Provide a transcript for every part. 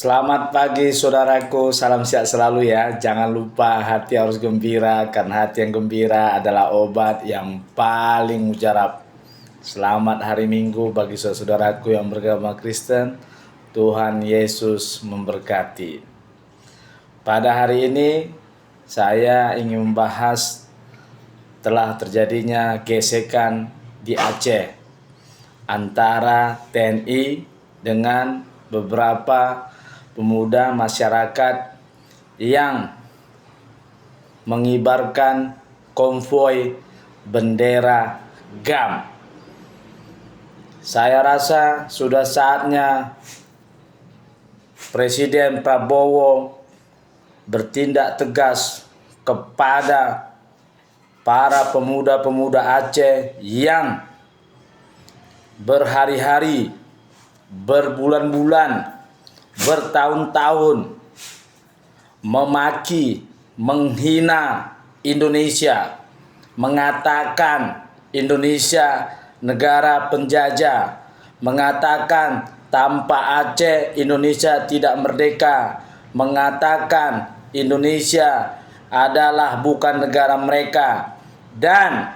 Selamat pagi saudaraku, salam sehat selalu ya. Jangan lupa hati harus gembira, karena hati yang gembira adalah obat yang paling mujarab. Selamat hari Minggu bagi saudaraku yang beragama Kristen. Tuhan Yesus memberkati. Pada hari ini saya ingin membahas telah terjadinya gesekan di Aceh antara TNI dengan beberapa pemuda masyarakat yang mengibarkan konvoi bendera GAM. Saya rasa sudah saatnya Presiden Prabowo bertindak tegas kepada para pemuda-pemuda Aceh yang berhari-hari, berbulan-bulan, bertahun-tahun memaki, menghina Indonesia, mengatakan Indonesia negara penjajah, mengatakan tanpa Aceh Indonesia tidak merdeka, mengatakan Indonesia adalah bukan negara mereka. Dan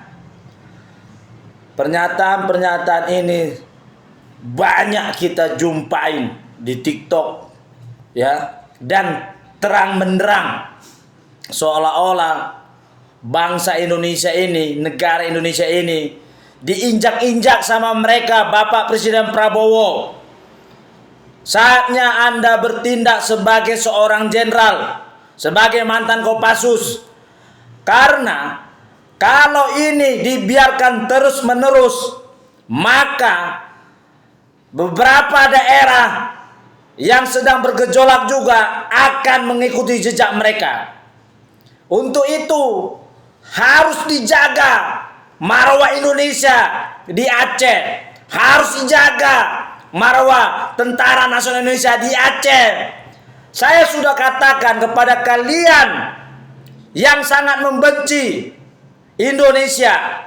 pernyataan-pernyataan ini banyak kita jumpain di TikTok ya, dan terang benderang seolah-olah bangsa Indonesia ini, negara Indonesia ini diinjak-injak sama mereka. Bapak Presiden Prabowo, saatnya Anda bertindak sebagai seorang jenderal, sebagai mantan Kopassus. Karena kalau ini dibiarkan terus-menerus, maka beberapa daerah yang sedang bergejolak juga akan mengikuti jejak mereka. Untuk itu harus dijaga marwah Indonesia di Aceh, harus dijaga marwah Tentara Nasional Indonesia di Aceh. Saya sudah katakan kepada kalian yang sangat membenci Indonesia,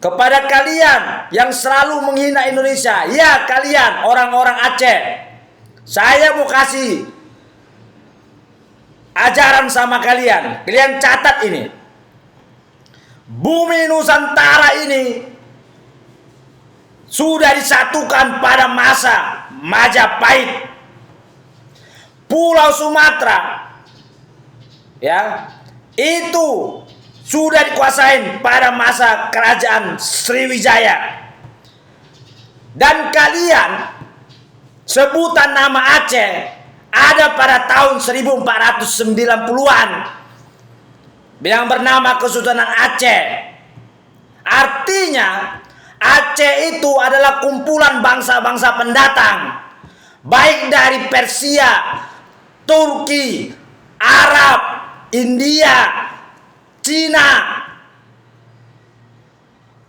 kepada kalian yang selalu menghina Indonesia, ya kalian orang-orang Aceh, saya mau kasih ajaran sama kalian. Kalian catat ini. Bumi Nusantara ini sudah disatukan pada masa Majapahit. Pulau Sumatera ya, itu sudah dikuasain pada masa kerajaan Sriwijaya. Dan kalian sebutan nama Aceh ada pada tahun 1490-an yang bernama Kesultanan Aceh. Artinya Aceh itu adalah kumpulan bangsa-bangsa pendatang, baik dari Persia, Turki, Arab, India, Cina,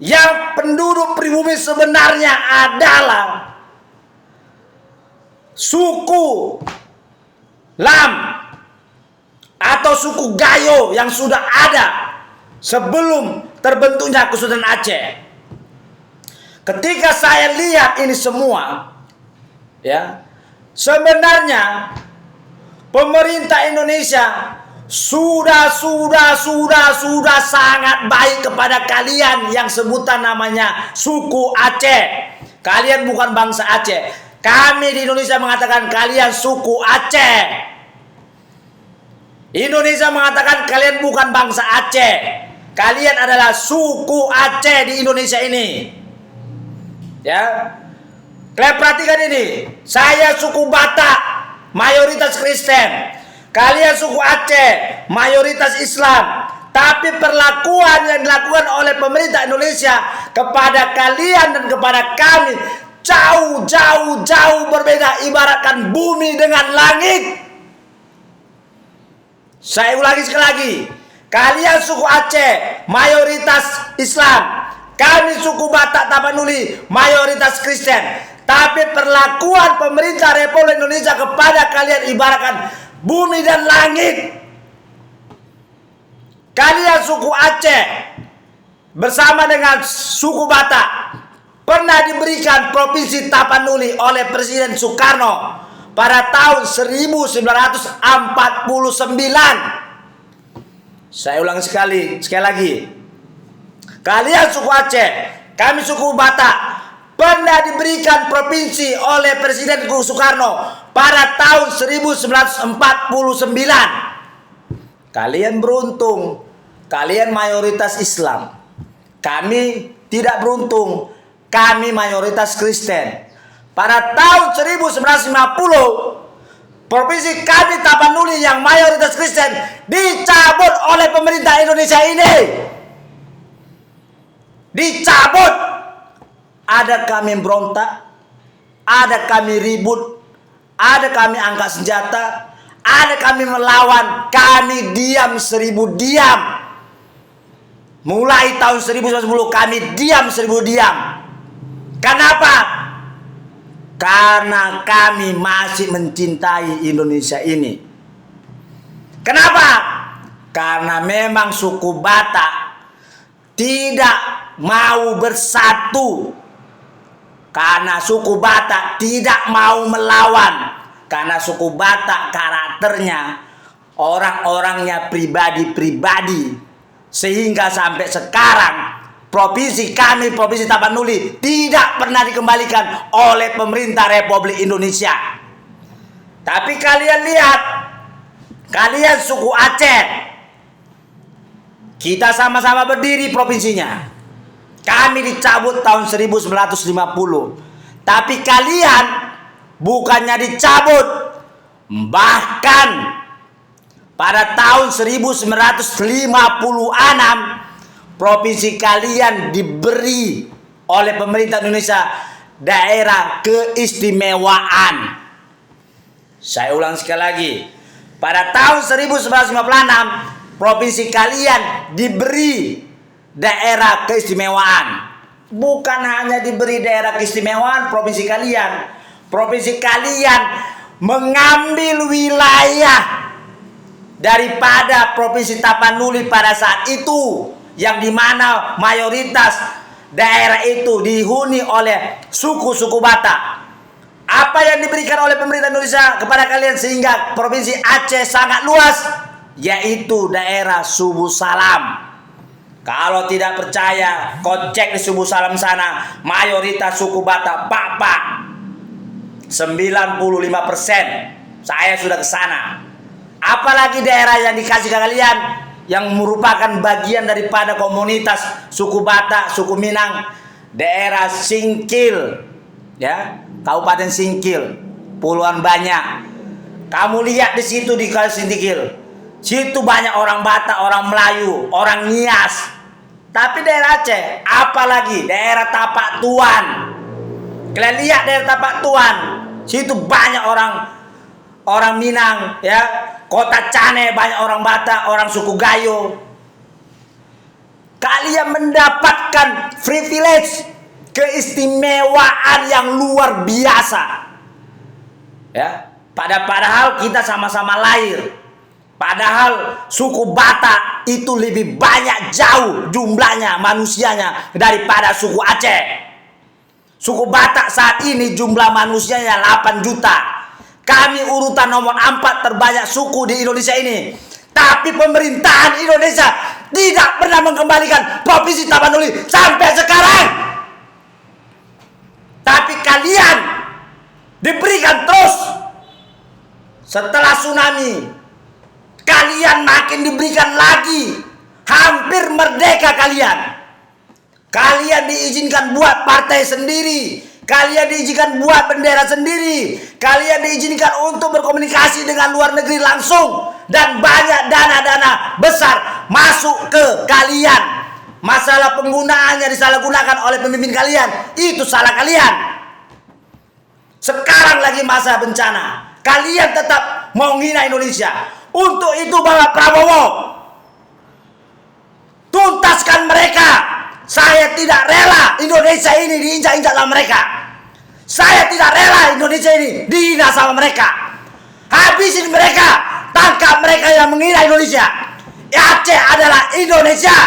yang penduduk pribumi sebenarnya adalah suku Lam atau suku Gayo yang sudah ada sebelum terbentuknya Kesultanan Aceh. Ketika saya lihat ini semua ya, sebenarnya pemerintah Indonesia sudah sangat baik kepada kalian yang sebutan namanya suku Aceh. Kalian bukan bangsa Aceh. Kami di Indonesia mengatakan kalian suku Aceh. Indonesia mengatakan kalian bukan bangsa Aceh. Kalian adalah suku Aceh di Indonesia ini. Ya. Kalian perhatikan ini. Saya suku Batak, mayoritas Kristen. Kalian suku Aceh, mayoritas Islam. Tapi perlakuan yang dilakukan oleh pemerintah Indonesia kepada kalian dan kepada kami jauh berbeda, ibaratkan bumi dengan langit. Saya ulangi sekali lagi. Kalian suku Aceh, mayoritas Islam. Kami suku Batak Tapanuli, mayoritas Kristen. Tapi perlakuan pemerintah Republik Indonesia kepada kalian ibaratkan bumi dan langit. Kalian suku Aceh bersama dengan suku Batak pernah diberikan Provinsi Tapanuli oleh Presiden Soekarno pada tahun 1949. Saya ulang sekali lagi. Kalian suku Aceh, kami suku Batak, pernah diberikan provinsi oleh Presiden Soekarno pada tahun 1949. Kalian beruntung, kalian mayoritas Islam. Kami tidak beruntung, kami mayoritas Kristen. Pada tahun 1950, provinsi kami Tapanuli yang mayoritas Kristen dicabut oleh pemerintah Indonesia ini. Dicabut. Ada kami berontak, ada kami ribut, ada kami angkat senjata, ada kami melawan, kami diam 1000 diam. Mulai tahun 1910 kami diam 1000 diam. Kenapa? Karena kami masih mencintai Indonesia ini. Kenapa? Karena memang suku Batak tidak mau bersatu. Karena suku Batak tidak mau melawan. Karena suku Batak karakternya, orang-orangnya pribadi-pribadi. Sehingga sampai sekarang provinsi kami, Provinsi Tapanuli, tidak pernah dikembalikan oleh pemerintah Republik Indonesia. Tapi kalian lihat, kalian suku Aceh, kita sama-sama berdiri provinsinya. Kami dicabut tahun 1950. Tapi kalian bukannya dicabut, bahkan pada tahun 1956 provinsi kalian diberi oleh pemerintah Indonesia daerah keistimewaan. Saya ulang sekali lagi. Pada tahun 1956 provinsi kalian diberi daerah keistimewaan. Bukan hanya diberi daerah keistimewaan provinsi kalian. Provinsi kalian mengambil wilayah daripada Provinsi Tapanuli pada saat itu, yang dimana mayoritas daerah itu dihuni oleh suku-suku Batak. Apa yang diberikan oleh pemerintah Indonesia kepada kalian sehingga Provinsi Aceh sangat luas, yaitu daerah Subu Salam. Kalau tidak percaya, kau cek di Subu Salam sana, mayoritas suku Batak Pak 95%. Saya sudah ke sana. Apalagi daerah yang dikasih ke kalian yang merupakan bagian daripada komunitas suku Batak, suku Minang, daerah Singkil, ya, Kabupaten Singkil, puluhan banyak. Kamu lihat di situ di Singkil, situ banyak orang Batak, orang Melayu, orang Nias. Tapi daerah Aceh, apalagi daerah Tapak Tuan. Kalian lihat daerah Tapak Tuan, situ banyak orang Minang, ya. Kota Cane banyak orang Batak, orang suku Gayo. Kalian mendapatkan privilege, keistimewaan yang luar biasa. Ya, padahal kita sama-sama lahir. Padahal suku Batak itu lebih banyak jauh jumlahnya manusianya daripada suku Aceh. Suku Batak saat ini jumlah manusianya 8 juta. Kami urutan nomor 4 terbanyak suku di Indonesia ini. Tapi pemerintahan Indonesia tidak pernah mengembalikan Provinsi Tapanuli sampai sekarang. Tapi kalian diberikan terus. Setelah tsunami, kalian makin diberikan lagi. Hampir merdeka kalian. Kalian diizinkan buat partai sendiri. Kalian diizinkan buat bendera sendiri. Kalian diizinkan untuk berkomunikasi dengan luar negeri langsung. Dan banyak dana-dana besar masuk ke kalian. Masalah penggunaannya disalahgunakan oleh pemimpin kalian, itu salah kalian. Sekarang lagi masa bencana, kalian tetap mau menghina Indonesia. Untuk itu Bapak Prabowo, tuntaskan mereka. Saya tidak rela Indonesia ini diinjak-injak sama mereka. Saya tidak rela Indonesia ini dihina sama mereka. Habisin mereka. Tangkap mereka yang menghina Indonesia. Aceh adalah Indonesia.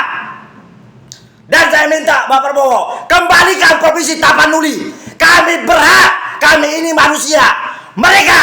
Dan saya minta Bapak Prabowo, kembalikan Provinsi Tapanuli. Kami berhak. Kami ini manusia. Mereka